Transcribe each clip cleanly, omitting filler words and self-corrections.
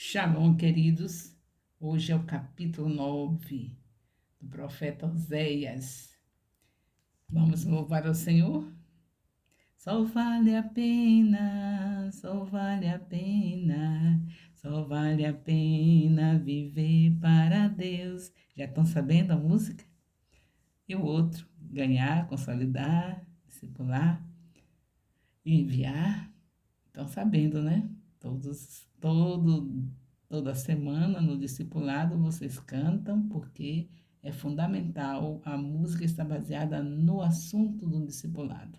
Shalom, queridos. Hoje é o capítulo 9 do profeta Oséias. Vamos louvar ao Senhor? Só vale a pena, só vale a pena, só vale a pena viver para Deus. Já estão sabendo a música? E o outro, ganhar, consolidar, discipular e enviar. Estão sabendo, né? Toda semana no discipulado vocês cantam, porque é fundamental. A música está baseada no assunto do discipulado.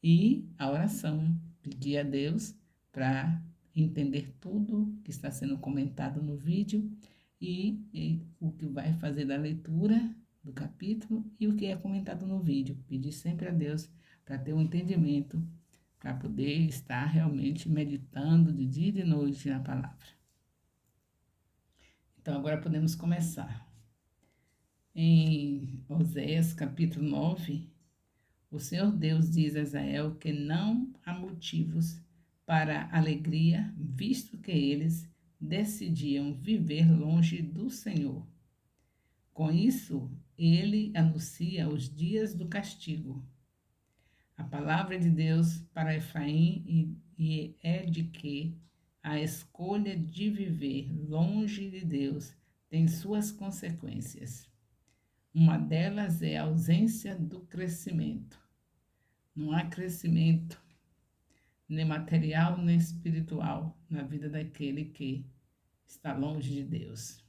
E a oração, pedir a Deus para entender tudo que está sendo comentado no vídeo e o que vai fazer da leitura do capítulo e o que é comentado no vídeo. Pedir sempre a Deus para ter um entendimento, para poder estar realmente meditando de dia e de noite na palavra. Então, agora podemos começar. Em Oséias, capítulo 9, o Senhor Deus diz a Israel que não há motivos para alegria, visto que eles decidiam viver longe do Senhor. Com isso, ele anuncia os dias do castigo. A palavra de Deus para Efraim é de que a escolha de viver longe de Deus tem suas consequências. Uma delas é a ausência do crescimento. Não há crescimento, nem material nem espiritual, na vida daquele que está longe de Deus.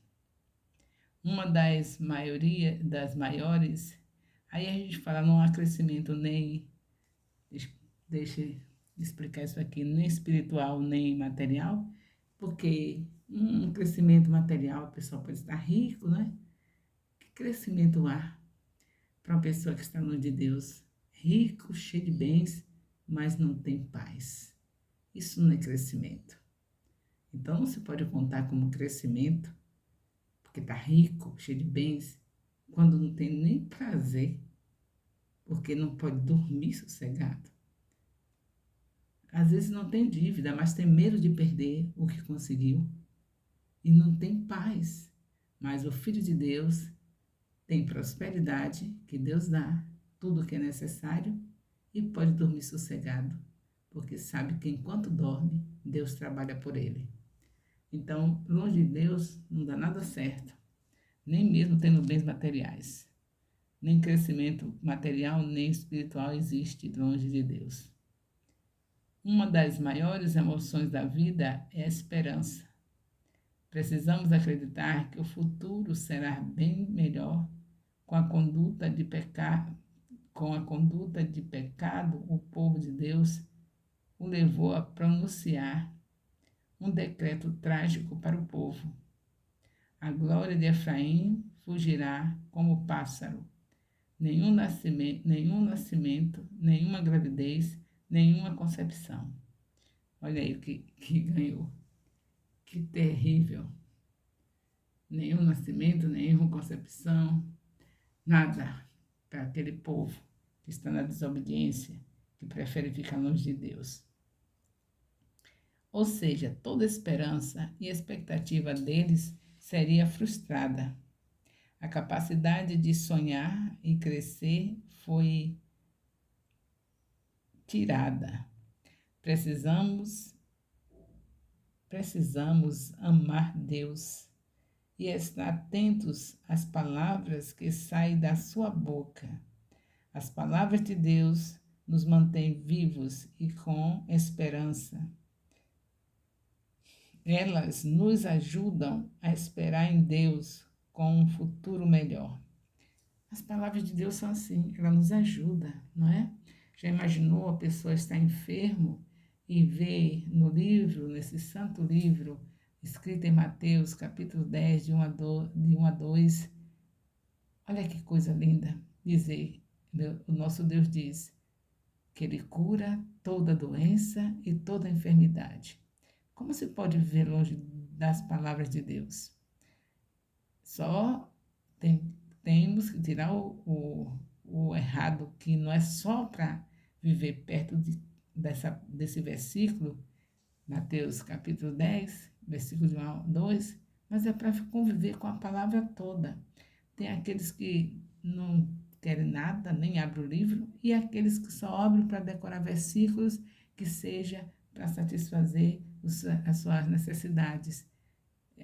Uma das maiores, aí a gente fala, não há crescimento nem, deixa eu explicar isso aqui, nem espiritual nem material, porque um crescimento material, a pessoa pode estar rico, né? Que crescimento há para uma pessoa que está longe de Deus? Rico, cheio de bens, mas não tem paz. Isso não é crescimento. Então não se pode contar como crescimento, porque está rico, cheio de bens, quando não tem nem prazer, porque não pode dormir sossegado. Às vezes não tem dívida, mas tem medo de perder o que conseguiu e não tem paz. Mas o Filho de Deus tem prosperidade que Deus dá, tudo o que é necessário e pode dormir sossegado, porque sabe que enquanto dorme, Deus trabalha por ele. Então, longe de Deus não dá nada certo, nem mesmo tendo bens materiais. Nem crescimento material nem espiritual existe longe de Deus. Uma das maiores emoções da vida é a esperança. Precisamos acreditar que o futuro será bem melhor com a conduta de pecado. Com a conduta de pecado, o povo de Deus o levou a pronunciar um decreto trágico para o povo. A glória de Efraim fugirá como pássaro. Nenhum nascimento, nenhuma gravidez, nenhuma concepção. Olha aí o que ganhou. Que terrível. Nenhum nascimento, nenhuma concepção, nada para aquele povo que está na desobediência, que prefere ficar longe de Deus. Ou seja, toda esperança e expectativa deles seria frustrada. A capacidade de sonhar e crescer foi tirada. Precisamos amar Deus e estar atentos às palavras que saem da sua boca. As palavras de Deus nos mantêm vivos e com esperança. Elas nos ajudam a esperar em Deus com um futuro melhor. As palavras de Deus são assim, ela nos ajuda, não é? Já imaginou a pessoa estar enfermo e ver no livro, nesse santo livro, escrito em Mateus, capítulo 10, de 1 a 2, olha que coisa linda, dizer, o nosso Deus diz que Ele cura toda doença e toda enfermidade. Como se pode viver longe das palavras de Deus? Só temos que tirar o errado, que não é só para viver perto desse versículo, Mateus capítulo 10, versículo de 1 a 2, mas é para conviver com a palavra toda. Tem aqueles que não querem nada, nem abrem o livro, e aqueles que só abrem para decorar versículos que seja para satisfazer as suas necessidades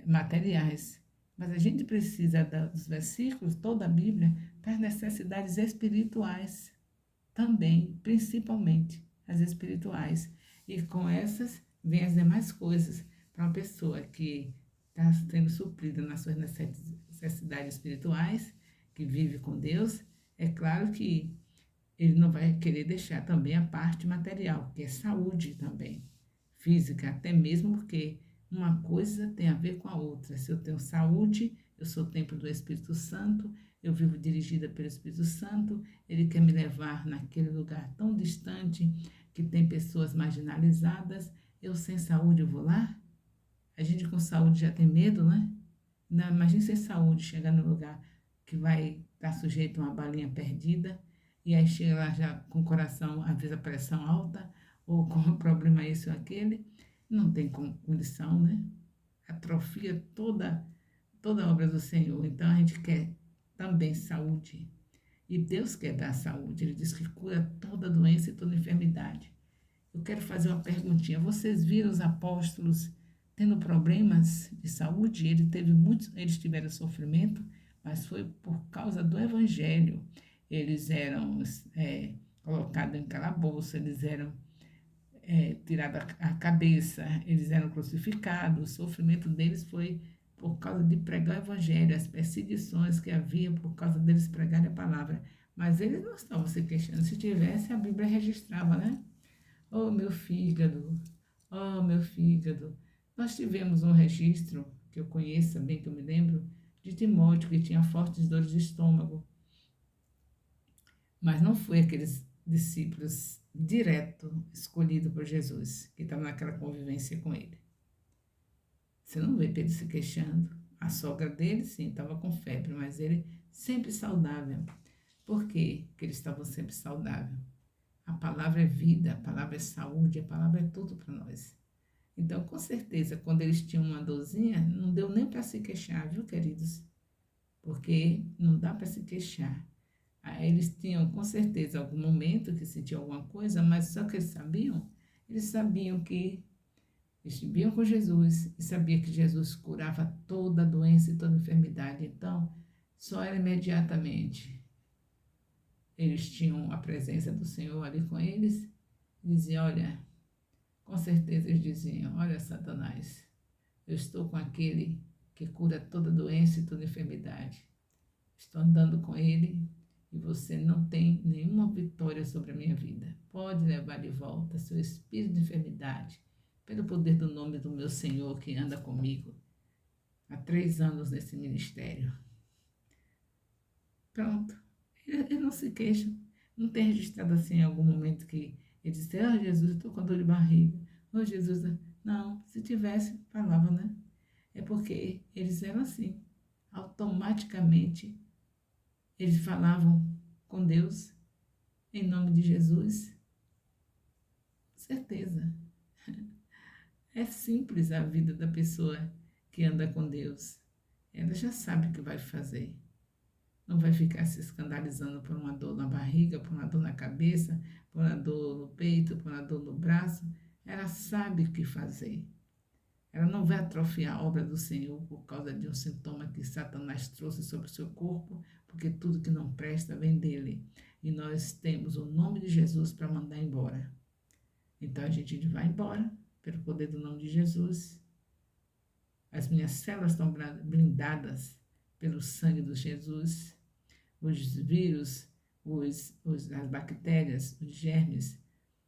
materiais. Mas a gente precisa dos versículos, toda a Bíblia, para as necessidades espirituais também, principalmente as espirituais. E com essas vem as demais coisas para uma pessoa que está sendo suprida nas suas necessidades espirituais, que vive com Deus. É claro que ele não vai querer deixar também a parte material, que é saúde também, física, até mesmo porque uma coisa tem a ver com a outra. Se eu tenho saúde, eu sou o templo do Espírito Santo, eu vivo dirigida pelo Espírito Santo, ele quer me levar naquele lugar tão distante que tem pessoas marginalizadas. Eu sem saúde, eu vou lá? A gente com saúde já tem medo, né? Não, imagine sem saúde, chegar no lugar que vai estar sujeito a uma balinha perdida, e aí chega lá já com o coração, às vezes a pressão alta, ou com um problema esse ou aquele, não tem condição, né? Atrofia toda a obra do Senhor. Então a gente quer também saúde. E Deus quer dar saúde. Ele diz que cura toda doença e toda enfermidade. Eu quero fazer uma perguntinha. Vocês viram os apóstolos tendo problemas de saúde? Eles tiveram sofrimento, mas foi por causa do Evangelho. Eles eram colocados em calabouço, eles eram tirados a cabeça, eles eram crucificados. O sofrimento deles foi por causa de pregar o Evangelho, as perseguições que havia por causa deles pregarem a palavra. Mas eles não estavam se queixando. Se tivesse, a Bíblia registrava, né? Oh, meu fígado, oh, meu fígado. Nós tivemos um registro, que eu conheço bem, que eu me lembro, de Timóteo, que tinha fortes dores de estômago. Mas não foi aqueles discípulos direto escolhidos por Jesus, que estavam naquela convivência com ele. Você não vê Pedro se queixando. A sogra dele, sim, estava com febre, mas ele sempre saudável. Por quê que eles estavam sempre saudáveis? A palavra é vida, a palavra é saúde, a palavra é tudo para nós. Então, com certeza, quando eles tinham uma dorzinha, não deu nem para se queixar, viu, queridos? Porque não dá para se queixar. Aí eles tinham, com certeza, algum momento que sentiam alguma coisa, mas só que eles sabiam que eles viviam com Jesus e sabiam que Jesus curava toda doença e toda enfermidade. Então, só era imediatamente. Eles tinham a presença do Senhor ali com eles, diziam, olha, com certeza eles diziam, olha, Satanás, eu estou com aquele que cura toda doença e toda enfermidade. Estou andando com ele e você não tem nenhuma vitória sobre a minha vida. Pode levar de volta seu espírito de enfermidade, pelo poder do nome do meu Senhor que anda comigo há 3 anos nesse ministério. Pronto. Ele não se queixa. Não tem registrado assim em algum momento que ele disse, oh Jesus, eu estou com dor de barriga. Oh Jesus, não, se tivesse, falava, né? É porque eles eram assim. Automaticamente, eles falavam com Deus, em nome de Jesus. Certeza. É simples a vida da pessoa que anda com Deus. Ela já sabe o que vai fazer. Não vai ficar se escandalizando por uma dor na barriga, por uma dor na cabeça, por uma dor no peito, por uma dor no braço. Ela sabe o que fazer. Ela não vai atrofiar a obra do Senhor por causa de um sintoma que Satanás trouxe sobre o seu corpo, porque tudo que não presta vem dele. E nós temos o nome de Jesus para mandar embora. Então a gente vai embora, pelo poder do nome de Jesus. As minhas células estão blindadas pelo sangue de Jesus. Os vírus, as bactérias, os germes,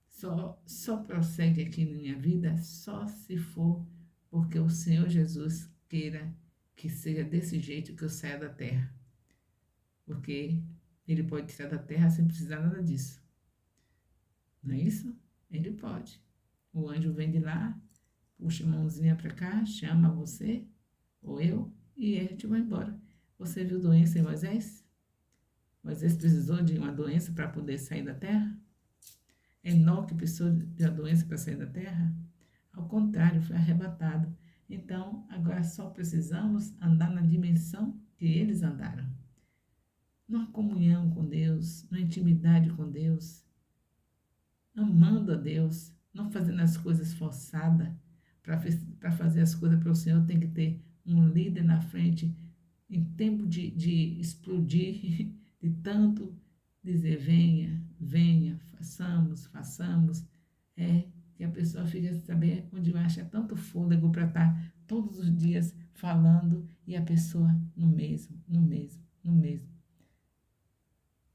só prossegue aqui na minha vida só se for porque o Senhor Jesus queira que seja desse jeito que eu saia da terra. Porque ele pode tirar da terra sem precisar nada disso. Não é isso? Ele pode. O anjo vem de lá, puxa a mãozinha para cá, chama você, ou eu, e a gente vai embora. Você viu doença em Moisés? Moisés precisou de uma doença para poder sair da terra? Enoque precisou de uma doença para sair da terra? Ao contrário, foi arrebatado. Então, agora só precisamos andar na dimensão que eles andaram. Numa comunhão com Deus, numa intimidade com Deus, amando a Deus, não fazendo as coisas forçadas. Para fazer as coisas para o Senhor, tem que ter um líder na frente, em tempo de explodir, de tanto dizer: venha, venha, façamos, façamos. É que a pessoa fica sem saber onde acha tanto fôlego para estar todos os dias falando e a pessoa no mesmo, no mesmo, no mesmo.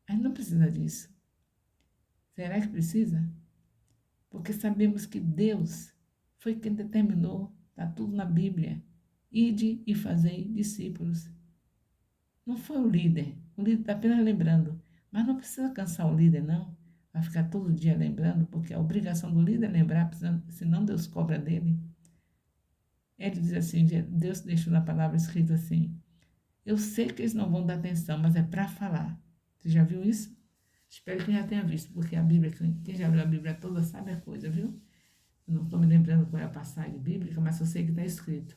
A gente não precisa disso. Será que precisa? Porque sabemos que Deus foi quem determinou, está tudo na Bíblia. Ide e fazei discípulos. Não foi o líder está apenas lembrando. Mas não precisa cansar o líder, não. Vai ficar todo dia lembrando, porque a obrigação do líder é lembrar, senão Deus cobra dele. Ele diz assim, Deus deixou na palavra escrita assim: eu sei que eles não vão dar atenção, mas é para falar. Você já viu isso? Espero que já tenha visto, porque a Bíblia, quem já leu a Bíblia toda sabe a coisa, viu? Eu não estou me lembrando qual é a passagem bíblica, mas eu sei que está escrito: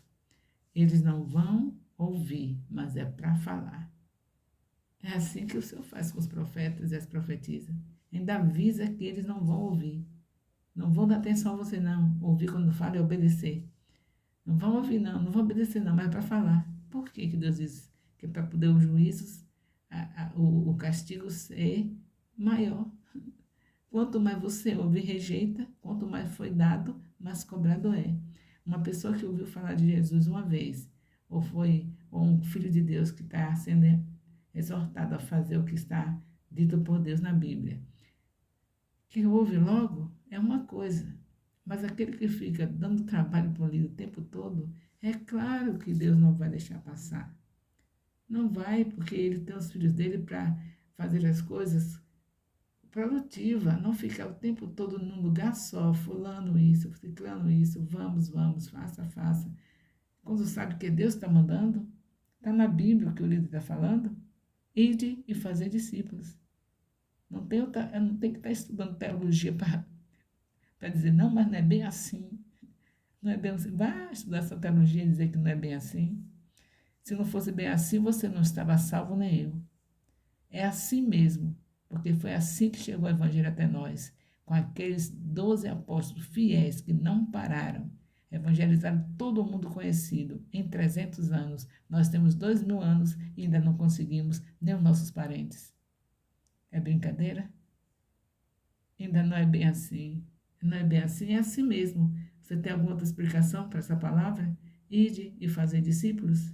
eles não vão ouvir, mas é para falar. É assim que o Senhor faz com os profetas e as profetisas. Ainda avisa que eles não vão ouvir. Não vão dar atenção a você, não. Ouvir quando fala é obedecer. Não vão ouvir, não. Não vão obedecer, não, mas é para falar. Por que Deus diz? Que é para poder os juízos, o castigo ser maior. Quanto mais você ouve e rejeita, quanto mais foi dado, mais cobrado é. Uma pessoa que ouviu falar de Jesus uma vez, ou um filho de Deus que está sendo exortado a fazer o que está dito por Deus na Bíblia, que ouve logo é uma coisa, mas aquele que fica dando trabalho para o líder o tempo todo, é claro que Deus não vai deixar passar. Não vai, porque ele tem os filhos dele para fazer as coisas produtiva, não ficar o tempo todo num lugar só, fulano isso, ciclano isso, vamos, vamos, faça, faça. Quando sabe que Deus está mandando, está na Bíblia o que o líder está falando, ide e fazer discípulos. Eu não tenho que estar estudando teologia para dizer, não, mas não é bem assim. Não é bem assim. Vá estudar essa teologia e dizer que não é bem assim. Se não fosse bem assim, você não estava salvo nem eu. É assim mesmo, porque foi assim que chegou o Evangelho até nós, com aqueles 12 apóstolos fiéis que não pararam, evangelizaram todo mundo conhecido em 300 anos. Nós temos 2000 anos e ainda não conseguimos nem os nossos parentes. É brincadeira? Ainda não é bem assim. Não é bem assim, é assim mesmo. Você tem alguma outra explicação para essa palavra? Ide e fazer discípulos?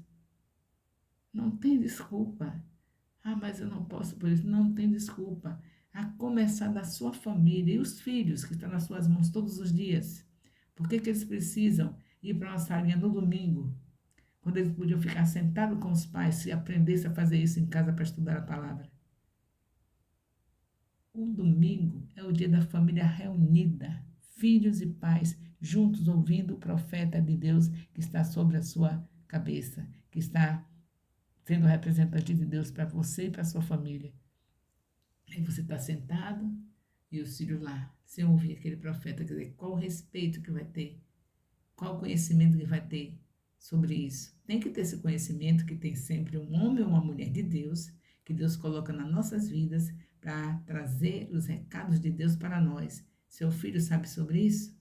Não tem desculpa. Ah, mas eu não posso por isso. Não tem desculpa. A começar da sua família e os filhos que estão nas suas mãos todos os dias. Por que eles precisam ir para uma salinha no domingo, quando eles podiam ficar sentados com os pais se aprendesse a fazer isso em casa para estudar a palavra? O domingo é o dia da família reunida, filhos e pais juntos ouvindo o profeta de Deus que está sobre a sua cabeça, que está sendo representante de Deus para você e para a sua família. Aí você está sentado e os filhos lá, sem ouvir aquele profeta, quer dizer, qual o respeito que vai ter? Qual o conhecimento que vai ter sobre isso? Tem que ter esse conhecimento que tem sempre um homem ou uma mulher de Deus, que Deus coloca nas nossas vidas para trazer os recados de Deus para nós. Seu filho sabe sobre isso?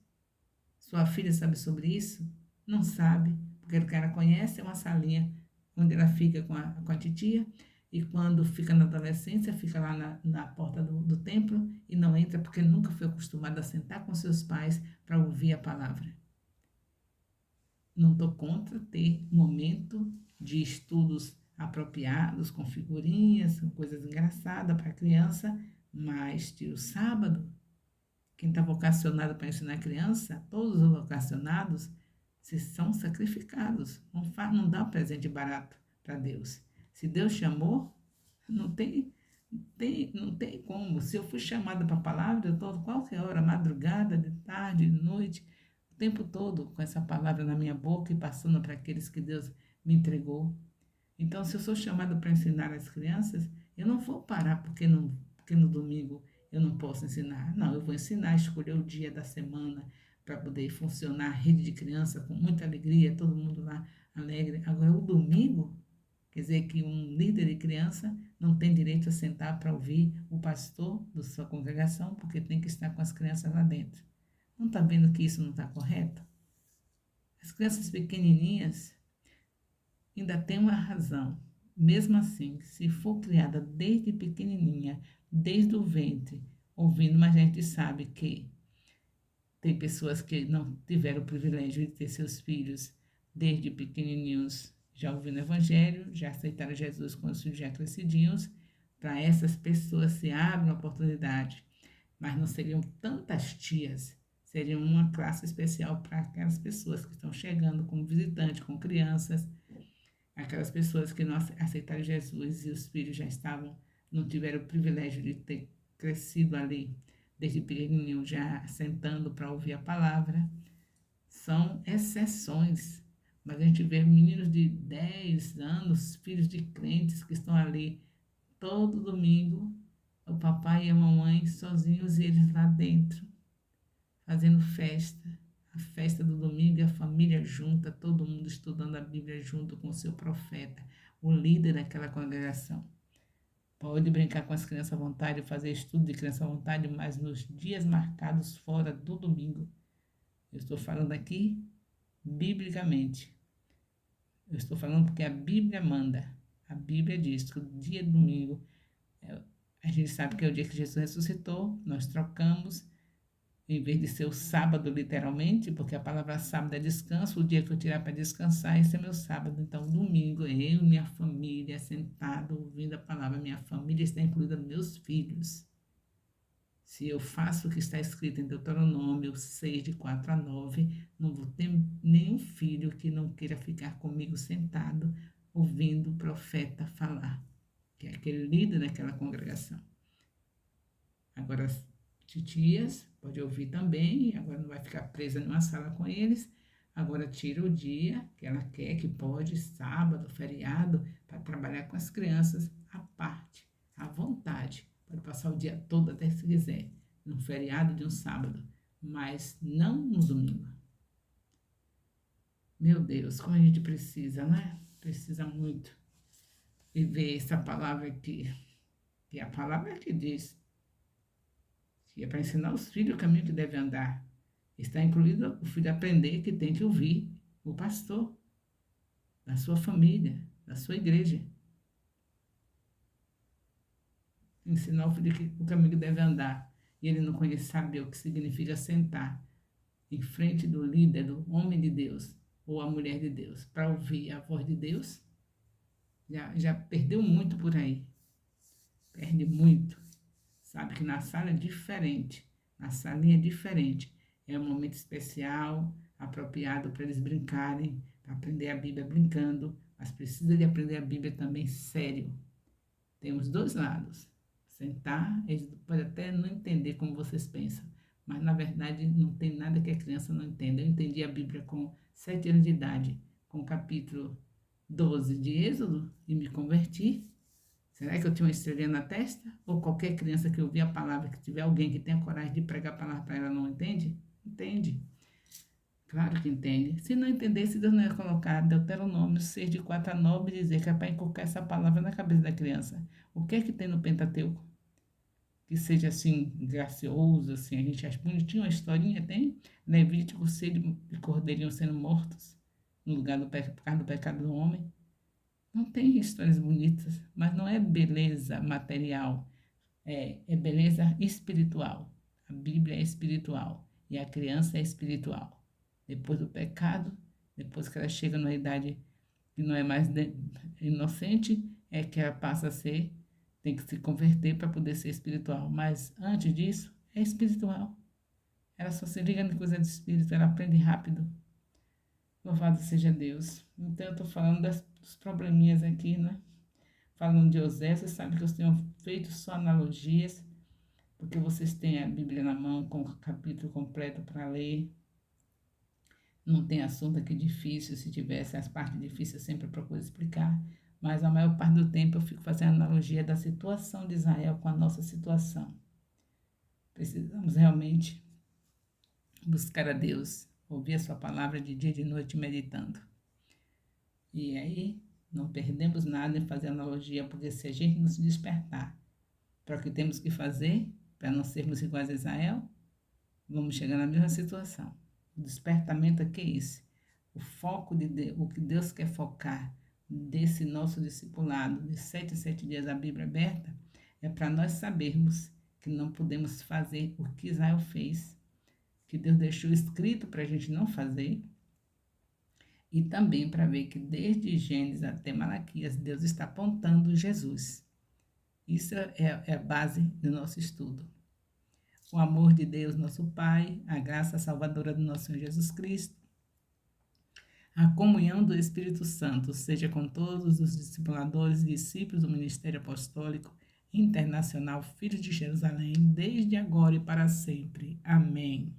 Sua filha sabe sobre isso? Não sabe, porque o que ela conhece é uma salinha onde ela fica com a titia, e quando fica na adolescência, fica lá na porta do templo e não entra porque nunca foi acostumada a sentar com seus pais para ouvir a palavra. Não estou contra ter momento de estudos apropriados, com figurinhas, com coisas engraçadas para a criança, mas tira o sábado. Quem está vocacionado para ensinar a criança, todos os vocacionados, se são sacrificados. Não dá presente barato para Deus. Se Deus chamou, não tem como. Se eu fui chamada para a palavra, eu estou qualquer hora, madrugada, de tarde, de noite, o tempo todo com essa palavra na minha boca e passando para aqueles que Deus me entregou. Então, se eu sou chamada para ensinar as crianças, eu não vou parar porque no domingo eu não posso ensinar. Não, eu vou ensinar, escolher o dia da semana, para poder funcionar a rede de criança com muita alegria, todo mundo lá alegre. Agora, o domingo, quer dizer que um líder de criança não tem direito a sentar para ouvir o pastor da sua congregação, porque tem que estar com as crianças lá dentro. Não está vendo que isso não está correto? As crianças pequenininhas ainda têm uma razão. Mesmo assim, se for criada desde pequenininha, desde o ventre, ouvindo, mas a gente sabe que tem pessoas que não tiveram o privilégio de ter seus filhos desde pequenininhos já ouvindo o Evangelho, já aceitaram Jesus quando os filhos já crescidinhos. Para essas pessoas se abre uma oportunidade, mas não seriam tantas tias, seria uma classe especial para aquelas pessoas que estão chegando como visitante, com crianças, aquelas pessoas que não aceitaram Jesus e os filhos já estavam, não tiveram o privilégio de ter crescido ali desde pequenininho já sentando para ouvir a palavra. São exceções, mas a gente vê meninos de 10 anos, filhos de crentes que estão ali todo domingo, o papai e a mamãe sozinhos e eles lá dentro, fazendo festa. A festa do domingo e a família junta, todo mundo estudando a Bíblia junto com o seu profeta, o líder daquela congregação. Pode brincar com as crianças à vontade, fazer estudo de criança à vontade, mas nos dias marcados fora do domingo. Eu estou falando aqui biblicamente. Eu estou falando porque a Bíblia manda. A Bíblia diz que o dia do domingo, a gente sabe que é o dia que Jesus ressuscitou, nós trocamos, em vez de ser o sábado literalmente, porque a palavra sábado é descanso, o dia que eu tirar para descansar, esse é meu sábado. Então, domingo, eu e minha família sentado ouvindo a palavra, minha família está incluída meus filhos. Se eu faço o que está escrito em Deuteronômio 6, de 4 a 9, não vou ter nenhum filho que não queira ficar comigo sentado, ouvindo o profeta falar, que é aquele líder daquela congregação. Agora, as titias pode ouvir também, agora não vai ficar presa numa sala com eles, agora tira o dia que ela quer, que pode, sábado, feriado, para trabalhar com as crianças à parte, à vontade. Pode passar o dia todo até se quiser, num feriado de um sábado, mas não no domingo. Meu Deus, como a gente precisa, né? Precisa muito viver essa palavra aqui. E a palavra que diz que é para ensinar os filhos o caminho que deve andar. Está incluído o filho aprender que tem que ouvir o pastor da sua família, da sua igreja. Ensinar o filho o caminho que deve andar. E ele não conhece saber o que significa sentar em frente do líder, do homem de Deus ou a mulher de Deus, para ouvir a voz de Deus. Já perdeu muito por aí. Perde muito. Sabe que na sala é diferente, na salinha é diferente. É um momento especial, apropriado para eles brincarem, para aprender a Bíblia brincando, mas precisa de aprender a Bíblia também sério. Tem os dois lados. Sentar, eles podem até não entender como vocês pensam, mas na verdade não tem nada que a criança não entenda. Eu entendi a Bíblia com 7 anos de idade, com o capítulo 12 de Êxodo, e me converti. Será que eu tinha uma estrelinha na testa? Ou qualquer criança que ouvir a palavra, que tiver alguém que tenha coragem de pregar a palavra para ela, não entende? Entende. Claro que entende. Se não entendesse, Deus não ia colocar Deuteronômio 6, de 4 a 9, e dizer que é para inculcar essa palavra na cabeça da criança. O que é que tem no Pentateuco? Que seja assim, gracioso, assim, a gente acha bonitinho, uma historinha, tem? Levítico, cedo e cordeirinho sendo mortos no lugar por causa do pecado do homem. Não tem histórias bonitas, mas não é beleza material, é beleza espiritual. A Bíblia é espiritual e a criança é espiritual. Depois do pecado, depois que ela chega numa idade que não é mais inocente, é que ela passa a ser, tem que se converter para poder ser espiritual. Mas antes disso, é espiritual. Ela só se liga na coisa do espírito, ela aprende rápido. Louvado seja Deus. Então, eu estou falando dos probleminhas aqui, né? Falando de Osés, você sabe que eu tenho feito só analogias, porque vocês têm a Bíblia na mão com o capítulo completo para ler. Não tem assunto aqui difícil, se tivesse as partes difíceis eu sempre procuro explicar, mas a maior parte do tempo eu fico fazendo analogia da situação de Israel com a nossa situação. Precisamos realmente buscar a Deus, ouvir a sua palavra de dia e de noite meditando. E aí não perdemos nada em fazer analogia, porque se a gente não se despertar para o que temos que fazer, para não sermos iguais a Israel, vamos chegar na mesma situação. O despertamento aqui é esse. O foco o que Deus quer focar desse nosso discipulado, de 7 em 7 dias a Bíblia aberta, é para nós sabermos que não podemos fazer o que Israel fez, que Deus deixou escrito para a gente não fazer, e também para ver que desde Gênesis até Malaquias, Deus está apontando Jesus. Isso é a base do nosso estudo. O amor de Deus, nosso Pai, a graça salvadora do nosso Senhor Jesus Cristo, a comunhão do Espírito Santo seja com todos os discipuladores e discípulos do Ministério Apostólico Internacional Filhos de Jerusalém, desde agora e para sempre. Amém.